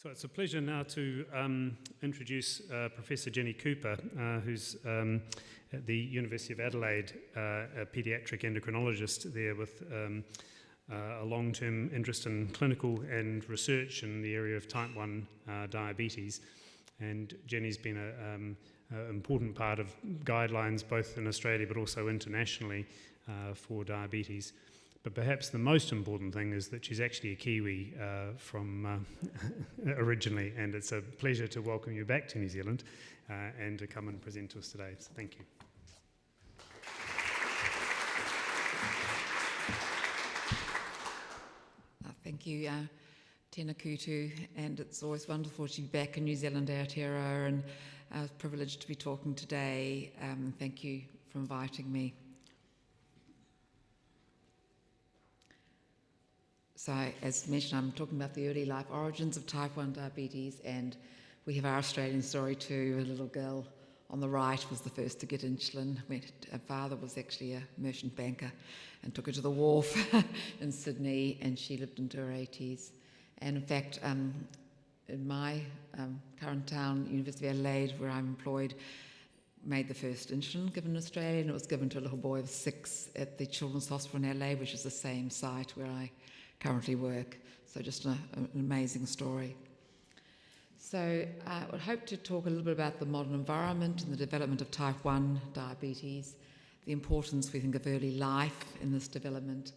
So it's a pleasure now to introduce Professor Jenny Couper, who's at the University of Adelaide, a paediatric endocrinologist there with a long-term interest in clinical and research in the area of type 1 diabetes. And Jenny's been an important part of guidelines both in Australia but also internationally for diabetes. But perhaps the most important thing is that she's actually a Kiwi from originally, and it's a pleasure to welcome you back to New Zealand and to come and present to us today. So thank you. Thank you, Tēnā koutou, and it's always wonderful to be back in New Zealand, Aotearoa, and I was privileged to be talking today. Thank you for inviting me. So, as mentioned, I'm talking about the early life origins of type 1 diabetes, and we have our Australian story too. A little girl on the right was the first to get insulin. Her father was actually a merchant banker and took her to the wharf in Sydney, and she lived into her 80s. And in fact, in my current town, University of Adelaide, where I'm employed, made the first insulin given in Australia, and it was given to a little boy of 6 at the Children's Hospital in Adelaide, which is the same site where I currently work. So just an amazing story. So I would hope to talk a little bit about the modern environment and the development of type 1 diabetes, the importance, we think, of early life in this development,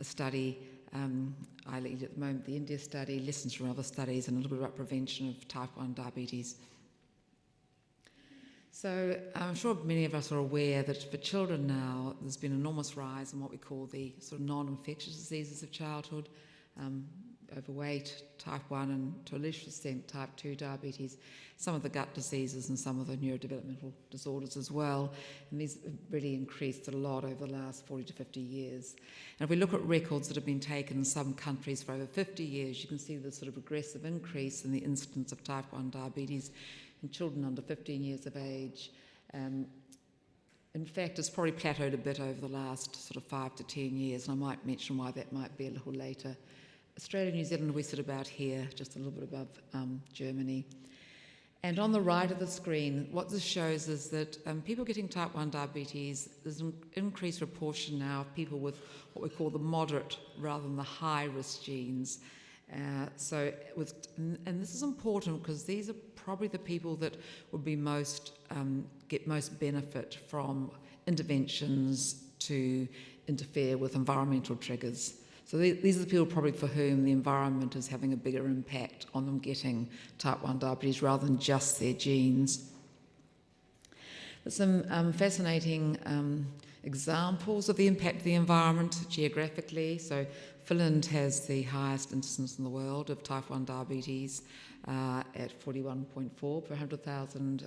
a study I lead at the moment, the India study, lessons from other studies, and a little bit about prevention of type 1 diabetes. So I'm sure many of us are aware that for children now, there's been an enormous rise in what we call the sort of non-infectious diseases of childhood, overweight, type 1, and to a lesser extent type 2 diabetes, some of the gut diseases and some of the neurodevelopmental disorders as well. And these have really increased a lot over the last 40 to 50 years. And if we look at records that have been taken in some countries for over 50 years, you can see the sort of progressive increase in the incidence of type 1 diabetes in children under 15 years of age. In fact, it's probably plateaued a bit over the last sort of 5 to 10 years, and I might mention why that might be a little later. Australia and New Zealand, we sit about here, just a little bit above Germany. And on the right of the screen, what this shows is that people getting type 1 diabetes, there's an increased proportion now of people with what we call the moderate rather than the high-risk genes. And this is important because these are probably the people that would be get most benefit from interventions to interfere with environmental triggers. So these are the people probably for whom the environment is having a bigger impact on them getting type 1 diabetes rather than just their genes. There's some fascinating examples of the impact of the environment geographically. So Finland has the highest incidence in the world of type 1 diabetes at 41.4 per 100,000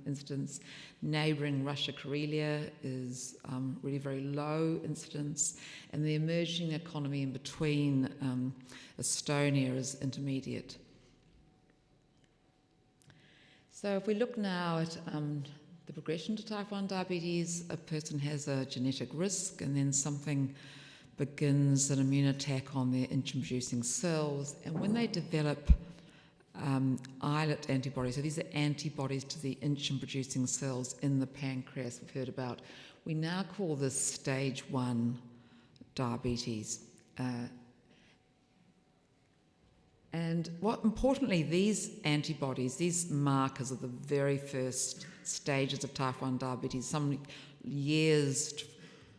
incidence. Neighbouring Russia, Karelia is really very low incidence, and the emerging economy in between Estonia is intermediate. So if we look now at the progression to type 1 diabetes, a person has a genetic risk, and then something begins an immune attack on their insulin-producing cells, and when they develop islet antibodies, so these are antibodies to the insulin-producing cells in the pancreas we've heard about, we now call this stage 1 diabetes. And importantly, these antibodies, these markers of the very first stages of type 1 diabetes, some years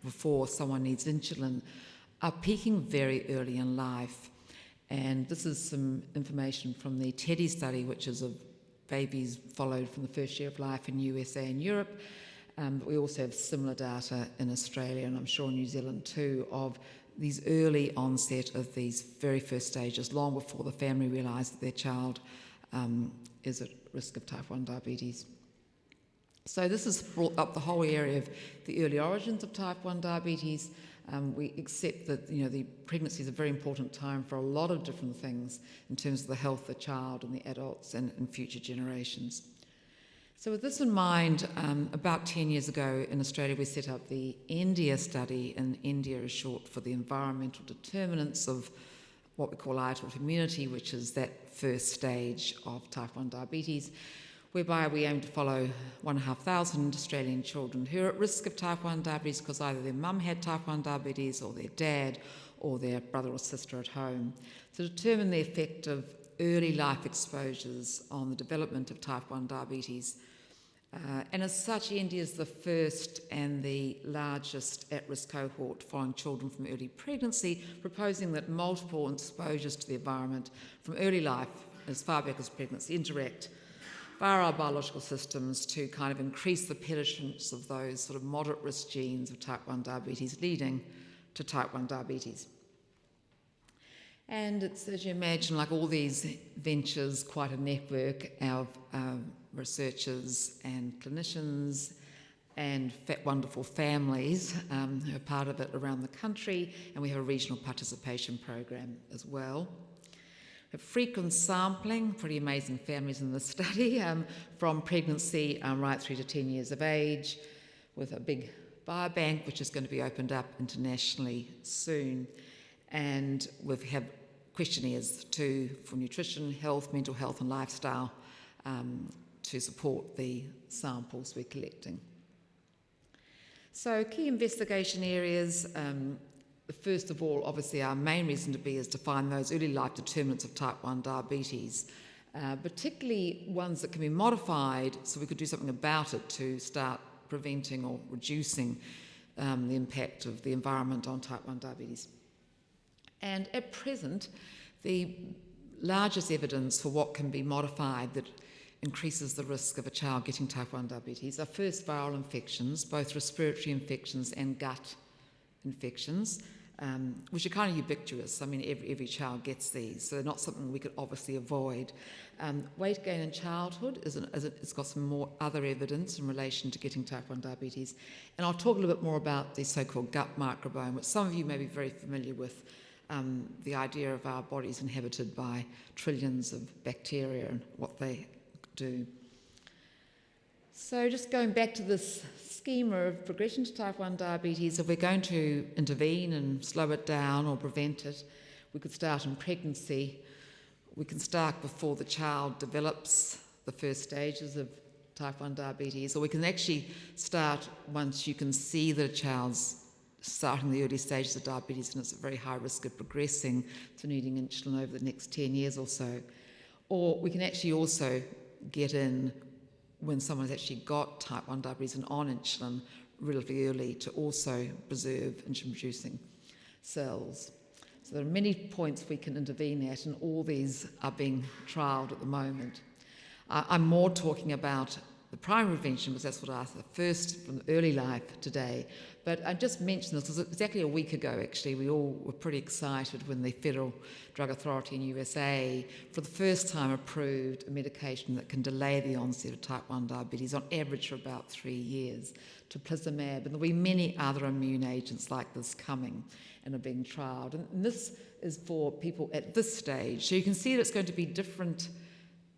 before someone needs insulin, are peaking very early in life. And this is some information from the TEDdy study, which is of babies followed from the first year of life in USA and Europe. But we also have similar data in Australia, and I'm sure New Zealand too, of these early onset of these very first stages, long before the family realise that their child is at risk of type 1 diabetes. So this has brought up the whole area of the early origins of type 1 diabetes. We accept that the pregnancy is a very important time for a lot of different things in terms of the health of the child and the adults and future generations. So with this in mind, about 10 years ago in Australia we set up the India study, and India is short for the environmental determinants of what we call autoimmunity, which is that first stage of type 1 diabetes, whereby we aim to follow 1,500 Australian children who are at risk of type 1 diabetes because either their mum had type 1 diabetes or their dad or their brother or sister at home, to determine the effect of early life exposures on the development of type 1 diabetes. And as such, END is the first and the largest at-risk cohort following children from early pregnancy, proposing that multiple exposures to the environment from early life, as far back as pregnancy, interact via our biological systems to kind of increase the penetrance of those sort of moderate risk genes of type 1 diabetes, leading to type 1 diabetes. And it's, as you imagine, like all these ventures, quite a network of researchers and clinicians and wonderful families who are part of it around the country, and we have a regional participation program as well. We have frequent sampling, pretty amazing families in the study, from pregnancy right through to 10 years of age, with a big biobank which is going to be opened up internationally soon. And we have questionnaires too for nutrition, health, mental health and lifestyle to support the samples we're collecting. So key investigation areas, first of all, obviously our main reason to be is to find those early life determinants of type 1 diabetes, particularly ones that can be modified so we could do something about it to start preventing or reducing the impact of the environment on type 1 diabetes. And at present, the largest evidence for what can be modified that increases the risk of a child getting type 1 diabetes are first viral infections, both respiratory infections and gut infections, which are kind of ubiquitous. I mean, every child gets these, so they're not something we could obviously avoid. Weight gain in childhood it's got some more other evidence in relation to getting type 1 diabetes. And I'll talk a little bit more about the so-called gut microbiome, which some of you may be very familiar with, the idea of our bodies inhabited by trillions of bacteria and what they do. So just going back to this schema of progression to type 1 diabetes, if we're going to intervene and slow it down or prevent it, we could start in pregnancy. We can start before the child develops the first stages of type 1 diabetes, or we can actually start once you can see that a child's starting the early stages of diabetes and it's at very high risk of progressing to needing insulin over the next 10 years or so. Or we can actually also get in when someone's actually got type 1 diabetes and on insulin relatively early to also preserve insulin-producing cells. So there are many points we can intervene at, and all these are being trialled at the moment. I'm more talking about the primary prevention, because that's what I asked first from early life today. But I just mentioned this, because exactly a week ago, actually, we all were pretty excited when the Federal Drug Authority in USA, for the first time, approved a medication that can delay the onset of type 1 diabetes on average for about 3 years, tocilizumab. And there'll be many other immune agents like this coming and are being trialled. And this is for people at this stage. So you can see that it's going to be different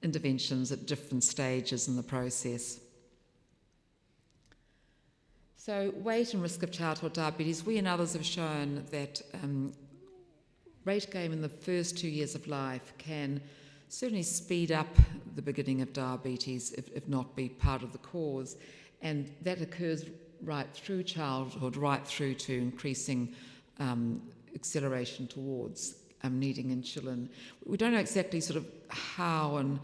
interventions at different stages in the process. So weight and risk of childhood diabetes, we and others have shown that weight gain in the first 2 years of life can certainly speed up the beginning of diabetes, if not be part of the cause. And that occurs right through childhood, right through to increasing acceleration towards needing insulin. We don't know exactly sort of how and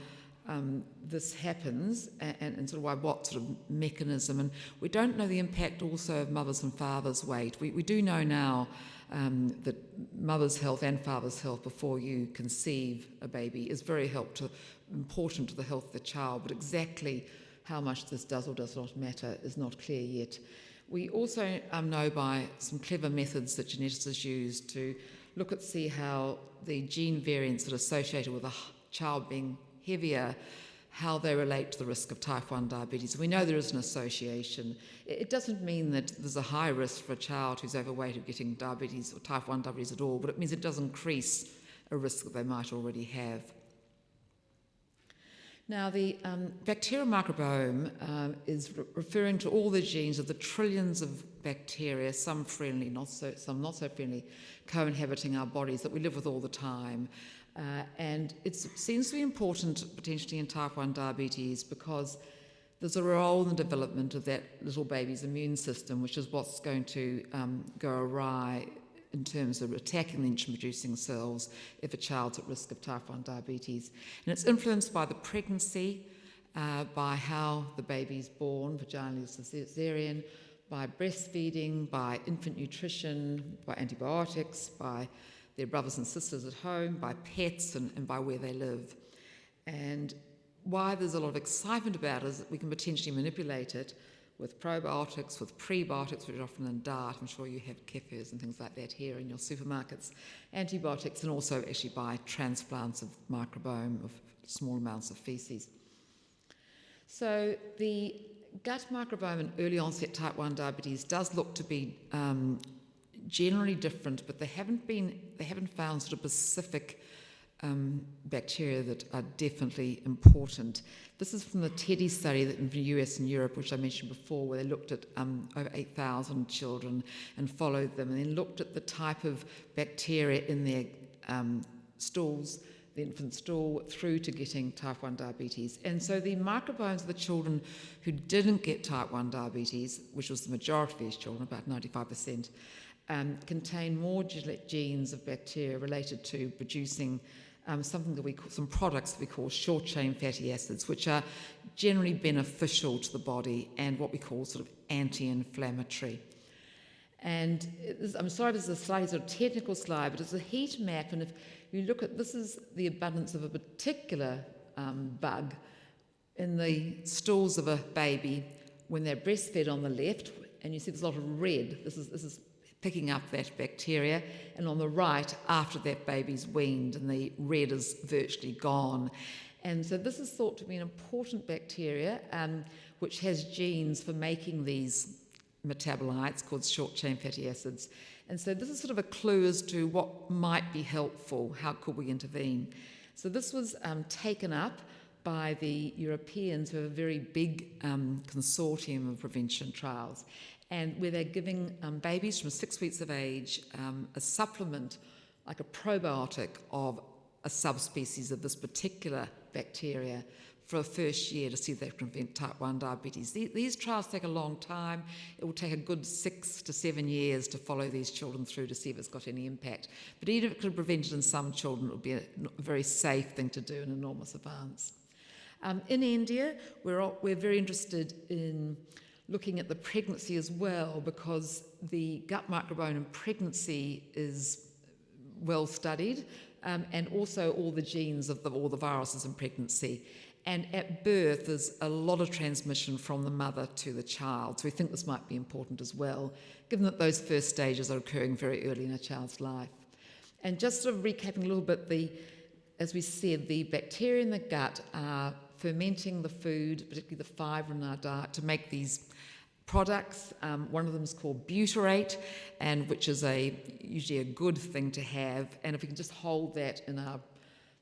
this happens and sort of why, what sort of mechanism, and we don't know the impact also of mothers' and fathers' weight. We do know now that mother's health and father's health before you conceive a baby is very important to the health of the child, but exactly how much this does or does not matter is not clear yet. We also know by some clever methods that geneticists use to look at see how the gene variants that are associated with a child being heavier, how they relate to the risk of type 1 diabetes. We know there is an association. It doesn't mean that there's a high risk for a child who's overweight of getting diabetes or type 1 diabetes at all, but it means it does increase a risk that they might already have. Now, the bacterial microbiome is referring to all the genes of the trillions of bacteria, some friendly, some not so friendly, co-inhabiting our bodies that we live with all the time. And it seems to be important potentially in type 1 diabetes because there's a role in the development of that little baby's immune system, which is what's going to go awry in terms of attacking the insulin-producing cells if a child's at risk of type 1 diabetes. And it's influenced by the pregnancy, by how the baby's born, vaginally or cesarean, by breastfeeding, by infant nutrition, by antibiotics, by their brothers and sisters at home, by pets, and by where they live. And why there's a lot of excitement about it is that we can potentially manipulate it with probiotics, with prebiotics, which are often in diet. I'm sure you have kefirs and things like that here in your supermarkets. Antibiotics, and also actually by transplants of microbiome of small amounts of feces. So the gut microbiome in early onset type 1 diabetes does look to be generally different, but they haven't found sort of specific bacteria that are definitely important. This is from the TEDdy study that in the US and Europe, which I mentioned before, where they looked at over 8,000 children and followed them, and then looked at the type of bacteria in their stools, the infant stool, through to getting type 1 diabetes. And so the microbiomes of the children who didn't get type 1 diabetes, which was the majority of these children, about 95%, contain more genes of bacteria related to producing something that we call, some products that we call short-chain fatty acids, which are generally beneficial to the body and what we call sort of anti-inflammatory. And I'm sorry, this is a slightly sort of technical slide, but it's a heat map, and if you look at, this is the abundance of a particular bug in the stools of a baby when they're breastfed on the left, and you see there's a lot of red. This is picking up that bacteria, and on the right, after that baby's weaned, and the red is virtually gone. And so this is thought to be an important bacteria, which has genes for making these metabolites called short-chain fatty acids. And so this is sort of a clue as to what might be helpful, how could we intervene. So this was taken up by the Europeans, who have a very big consortium of prevention trials, and where they're giving babies from 6 weeks of age a supplement, like a probiotic of a subspecies of this particular bacteria for a first year to see if they can prevent type 1 diabetes. These trials take a long time. It will take a good 6 to 7 years to follow these children through to see if it's got any impact. But even if it could prevent it in some children, it would be a very safe thing to do, an enormous advance. In India, we're very interested in looking at the pregnancy as well, because the gut microbiome in pregnancy is well studied, and also all the genes of all the viruses in pregnancy. And at birth, there's a lot of transmission from the mother to the child. So we think this might be important as well, given that those first stages are occurring very early in a child's life. And just sort of recapping a little bit, as we said, the bacteria in the gut are fermenting the food, particularly the fibre in our diet, to make these products. One of them is called Butyrate, and which is usually a good thing to have. And if we can just hold that in our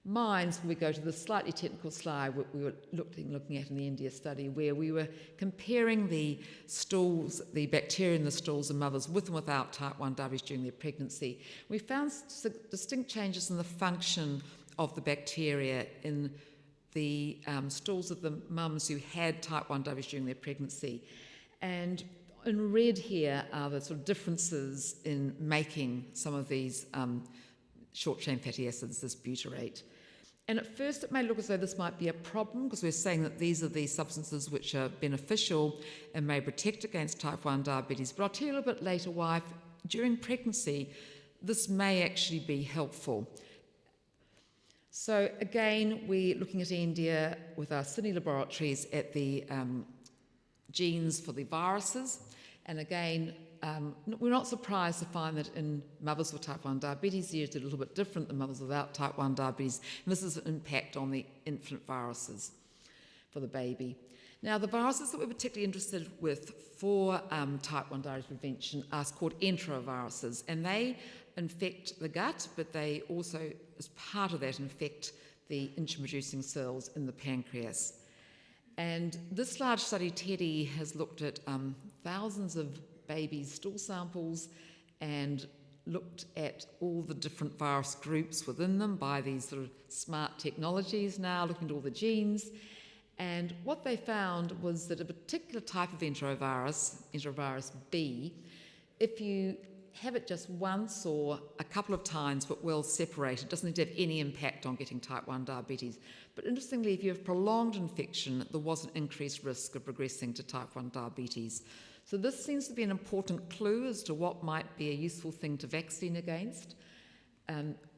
minds when we go to the slightly technical slide what we were looking at in the India study, where we were comparing the stools, the bacteria in the stools of mothers with and without type 1 diabetes during their pregnancy. We found distinct changes in the function of the bacteria in the stools of the mums who had type 1 diabetes during their pregnancy. And in red here are the sort of differences in making some of these short-chain fatty acids, this butyrate. And at first it may look as though this might be a problem, because we're saying that these are the substances which are beneficial and may protect against type 1 diabetes. But I'll tell you a little bit later why, during pregnancy, this may actually be helpful. So again, we're looking at India with our Sydney laboratories at the genes for the viruses. And again, we're not surprised to find that in mothers with type 1 diabetes, they're a little bit different than mothers without type 1 diabetes. And this is an impact on the infant viruses for the baby. Now, the viruses that we're particularly interested with for type 1 diabetes prevention are called enteroviruses, and they infect the gut, but they also, as part of that, infect the introducing cells in the pancreas. And this large study, TEDdy, has looked at thousands of babies' stool samples and looked at all the different virus groups within them by these sort of smart technologies now, looking at all the genes. And what they found was that a particular type of enterovirus B, if you have it just once or a couple of times but well separated, doesn't need to have any impact on getting type 1 diabetes. But interestingly, if you have prolonged infection, there was an increased risk of progressing to type 1 diabetes. So this seems to be an important clue as to what might be a useful thing to vaccine against.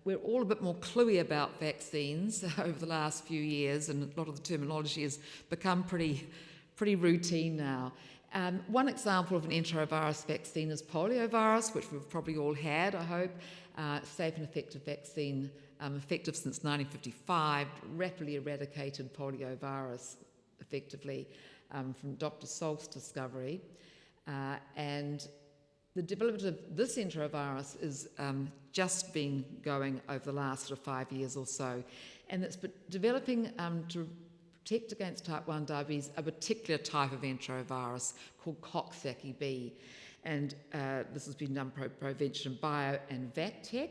We're all a bit more cluey about vaccines over the last few years, and a lot of the terminology has become pretty routine now. One example of an enterovirus vaccine is poliovirus, which we've probably all had, I hope. Safe and effective vaccine, effective since 1955, rapidly eradicated poliovirus effectively from Dr. Salk's discovery. And the development of this enterovirus is just been going over the last sort of 5 years or so. And it's developing to protect against type 1 diabetes a particular type of enterovirus called Coxsackie B. And this has been done Provention Bio and VacTech.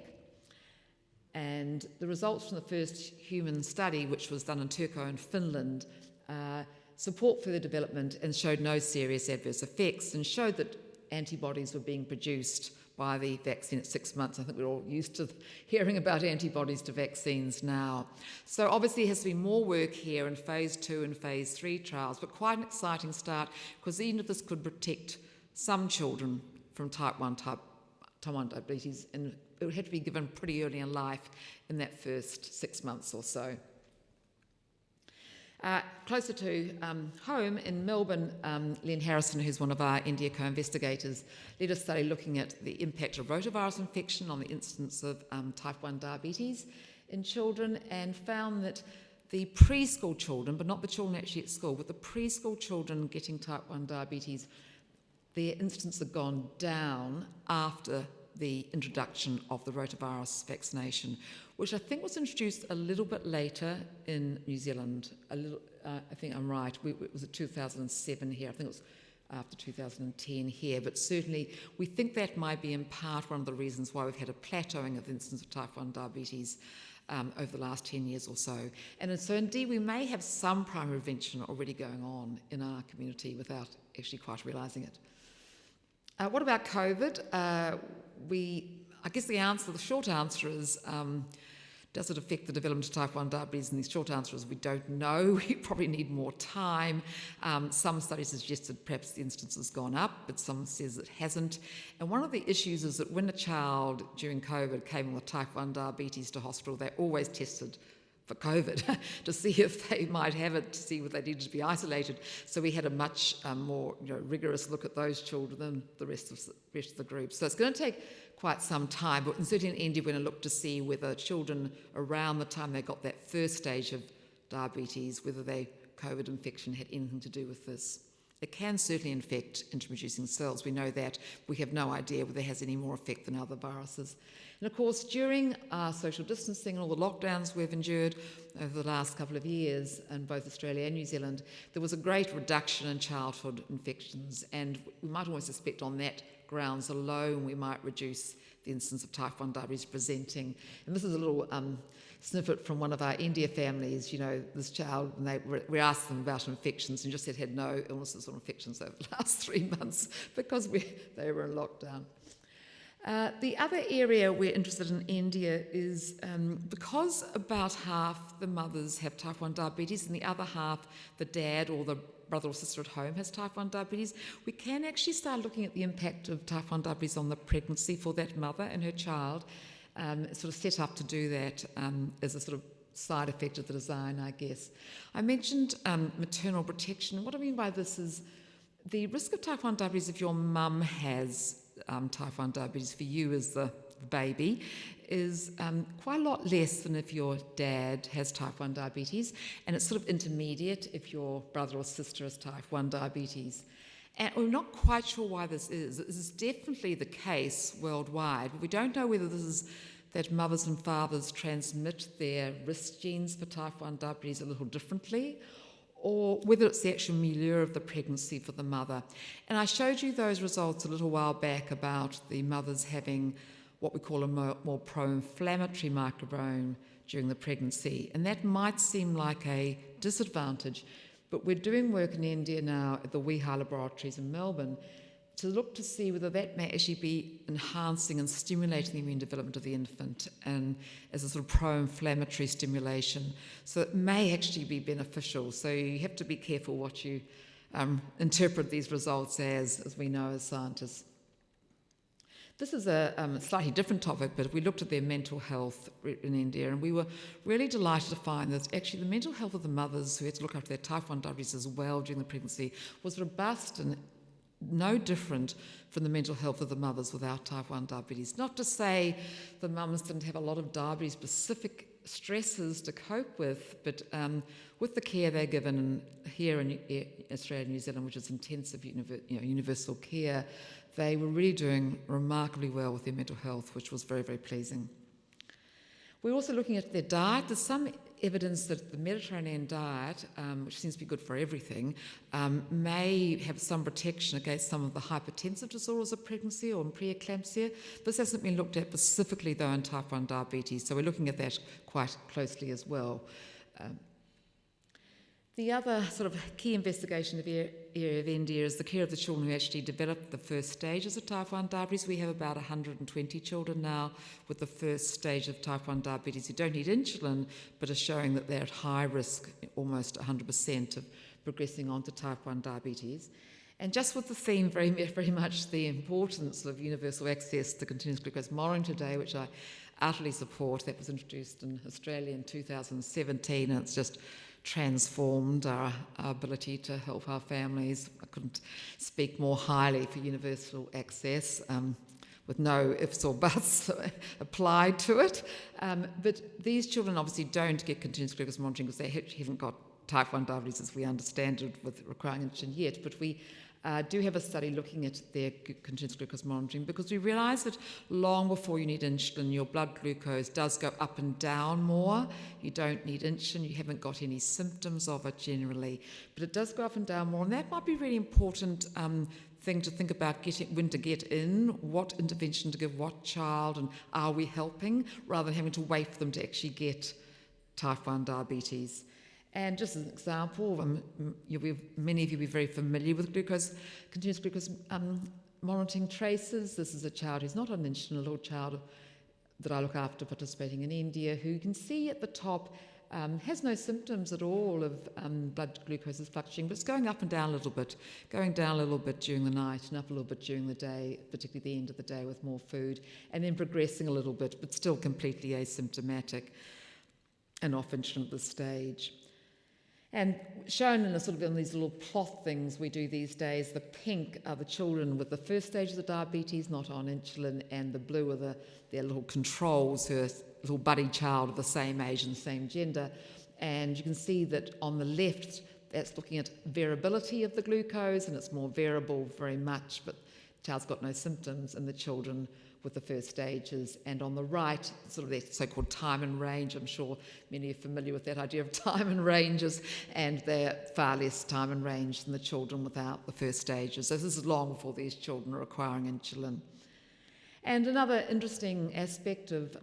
And the results from the first human study, which was done in Turku and Finland, support further development and showed no serious adverse effects and showed that antibodies were being produced by the vaccine at 6 months. I think we're all used to hearing about antibodies to vaccines now. So obviously there has to be more work here in phase 2 and phase 3 trials, but quite an exciting start, because even if this could protect some children from type 1 diabetes, and it would have to be given pretty early in life in that first 6 months or so. Closer to home in Melbourne, Len Harrison, who's one of our India co-investigators, led a study looking at the impact of rotavirus infection on the incidence of type 1 diabetes in children, and found that the preschool children, but not the children actually at school, but the preschool children getting type 1 diabetes, their incidence had gone down after the introduction of the rotavirus vaccination, which I think was introduced a little bit later in New Zealand. I think I'm right. It was at 2007 here. I think it was after 2010 here. But certainly we think that might be in part one of the reasons why we've had a plateauing of the incidence of type 1 diabetes over the last 10 years or so. And so indeed we may have some primary prevention already going on in our community without actually quite realising it. What about COVID? I guess the short answer is, does it affect the development of type 1 diabetes? And the short answer is we don't know. We probably need more time. Some studies suggested perhaps the incidence has gone up, but some says it hasn't. And one of the issues is that when a child during COVID came in with type 1 diabetes to hospital, they always tested for COVID to see if they might have it, to see if they needed to be isolated. So we had a much more rigorous look at those children than the rest of the group. So it's going to take quite some time, but certainly in India we're going to look to see whether children around the time they got that first stage of diabetes, whether their COVID infection had anything to do with this. It can certainly infect introducing cells. We know that. We have no idea whether it has any more effect than other viruses. And of course, during our social distancing and all the lockdowns we've endured over the last couple of years in both Australia and New Zealand, there was a great reduction in childhood infections, and we might almost suspect on that grounds alone we might reduce the incidence of type 1 diabetes presenting. And this is a little snippet from one of our India families. This child, and we asked them about infections and just said had no illnesses or infections over the last 3 months because they were in lockdown. The other area we're interested in India is because about half the mothers have type 1 diabetes and the other half, the dad or the brother or sister at home has type 1 diabetes, we can actually start looking at the impact of type 1 diabetes on the pregnancy for that mother and her child. Sort of set up to do that as a sort of side effect of the design, I guess. I mentioned maternal protection. What I mean by this is the risk of type 1 diabetes if your mum has type 1 diabetes for you as the baby is quite a lot less than if your dad has type 1 diabetes, and it's sort of intermediate if your brother or sister has type 1 diabetes. And we're not quite sure why this is. This is definitely the case worldwide, but we don't know whether this is that mothers and fathers transmit their risk genes for type 1 diabetes a little differently, or whether it's the actual milieu of the pregnancy for the mother. And I showed you those results a little while back about the mothers having what we call a more pro-inflammatory microbiome during the pregnancy. And that might seem like a disadvantage, but we're doing work in India now at the Weehai laboratories in Melbourne to look to see whether that may actually be enhancing and stimulating the immune development of the infant and as a sort of pro-inflammatory stimulation. So it may actually be beneficial. So you have to be careful what you interpret these results as we know as scientists. This is a slightly different topic, but we looked at their mental health in India, and we were really delighted to find that actually the mental health of the mothers who had to look after their type 1 diabetes as well during the pregnancy was robust and no different from the mental health of the mothers without type 1 diabetes. Not to say the mums didn't have a lot of diabetes-specific stresses to cope with, but with the care they're given here in Australia and New Zealand, which is intensive universal care, they were really doing remarkably well with their mental health, which was very, very pleasing. We're also looking at their diet. There's some evidence that the Mediterranean diet, which seems to be good for everything, may have some protection against some of the hypertensive disorders of pregnancy or in preeclampsia. This hasn't been looked at specifically, though, in type 1 diabetes, so we're looking at that quite closely as well. The other sort of key investigation area of India is the care of the children who actually develop the first stages of type 1 diabetes. We have about 120 children now with the first stage of type 1 diabetes who don't need insulin, but are showing that they're at high risk, almost 100% of progressing on to type 1 diabetes. And just with the theme, very, very much the importance of universal access to continuous glucose monitoring today, which I utterly support. That was introduced in Australia in 2017, and it's just transformed our ability to help our families. I couldn't speak more highly for universal access, with no ifs or buts applied to it. But these children obviously don't get continuous glucose monitoring because they haven't got type 1 diabetes as we understand it with requiring insulin yet. But we do have a study looking at their continuous glucose monitoring because we realise that long before you need insulin, your blood glucose does go up and down more. You don't need insulin, you haven't got any symptoms of it generally, but it does go up and down more, and that might be a really important thing to think about when to get in, what intervention to give what child, and are we helping, rather than having to wait for them to actually get type 1 diabetes. And just as an example, many of you will be very familiar with continuous glucose monitoring traces. This is a child who's not on insulin, a little child that I look after participating in India, who you can see at the top has no symptoms at all of blood glucose is fluctuating, but it's going up and down a little bit, going down a little bit during the night and up a little bit during the day, particularly the end of the day with more food, and then progressing a little bit, but still completely asymptomatic and off insulin at this stage. And shown in in these little plot things we do these days, the pink are the children with the first stages of diabetes, not on insulin, and the blue are their little controls, who are little buddy child of the same age and same gender. And you can see that on the left, that's looking at variability of the glucose, and it's more variable very much, but the child's got no symptoms, and the children with the first stages. And on the right, sort of their so-called time and range. I'm sure many are familiar with that idea of time and ranges, and they're far less time and range than the children without the first stages. So this is long before these children are requiring insulin. And another interesting aspect of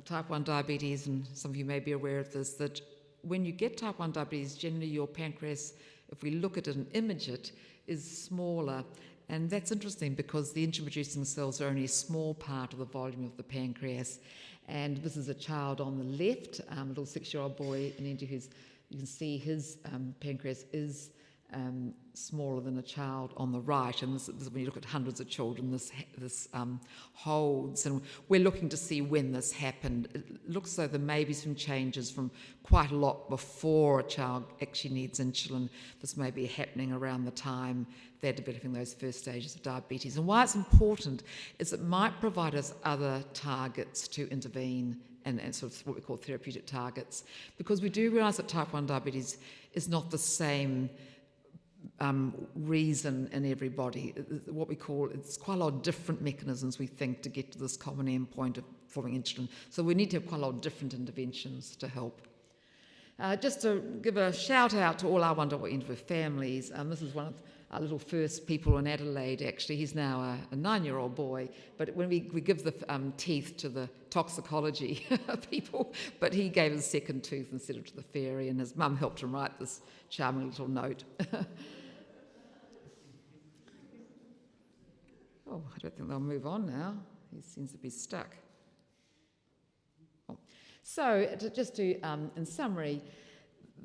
type 1 diabetes, and some of you may be aware of this, that when you get type 1 diabetes, generally your pancreas, if we look at it and image it, is smaller. And that's interesting because the insulin-producing cells are only a small part of the volume of the pancreas. And this is a child on the left, a little 6-year-old boy in India you can see his pancreas is smaller than a child on the right. And this when you look at hundreds of children, this holds. And we're looking to see when this happened. It looks as though there may be some changes from quite a lot before a child actually needs insulin. This may be happening around the time they're developing those first stages of diabetes. And why it's important is it might provide us other targets to intervene and sort of what we call therapeutic targets, because we do realise that type 1 diabetes is not the same reason in everybody. What we call, it's quite a lot of different mechanisms we think to get to this common endpoint of performing insulin. So we need to have quite a lot of different interventions to help. Just to give a shout out to all our wonderful Wentworth families. This is one of our little first people in Adelaide, actually. He's now a 9-year-old boy, but when we give the teeth to the toxicology people, but he gave his second tooth instead of to the fairy, and his mum helped him write this charming little note. Oh, I don't think they'll move on now. He seems to be stuck. So, in summary,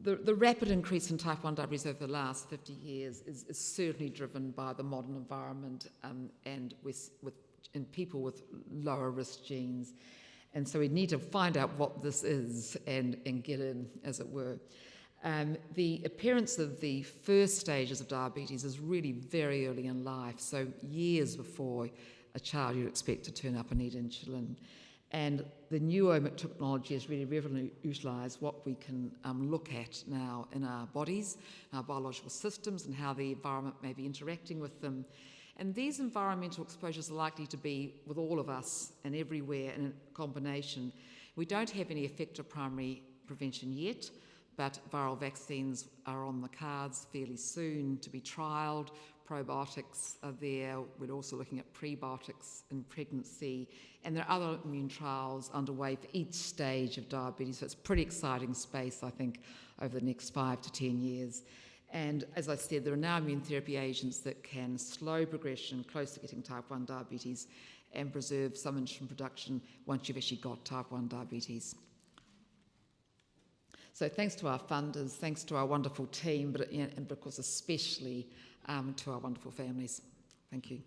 the rapid increase in type 1 diabetes over the last 50 years is certainly driven by the modern environment and in people with lower risk genes. And so we need to find out what this is and get in, as it were. The appearance of the first stages of diabetes is really very early in life, so years before a child you'd expect to turn up and need insulin. And the newer technology has really revolutionised what we can look at now in our bodies, our biological systems, and how the environment may be interacting with them. And these environmental exposures are likely to be with all of us and everywhere in a combination. We don't have any effective primary prevention yet, but viral vaccines are on the cards fairly soon to be trialled. Probiotics are there. We're also looking at prebiotics in pregnancy, and there are other immune trials underway for each stage of diabetes. So it's a pretty exciting space, I think, over the next 5 to 10 years. And as I said, there are now immune therapy agents that can slow progression close to getting type 1 diabetes and preserve some insulin production once you've actually got type 1 diabetes. So thanks to our funders, thanks to our wonderful team, and of course especially to our wonderful families. Thank you.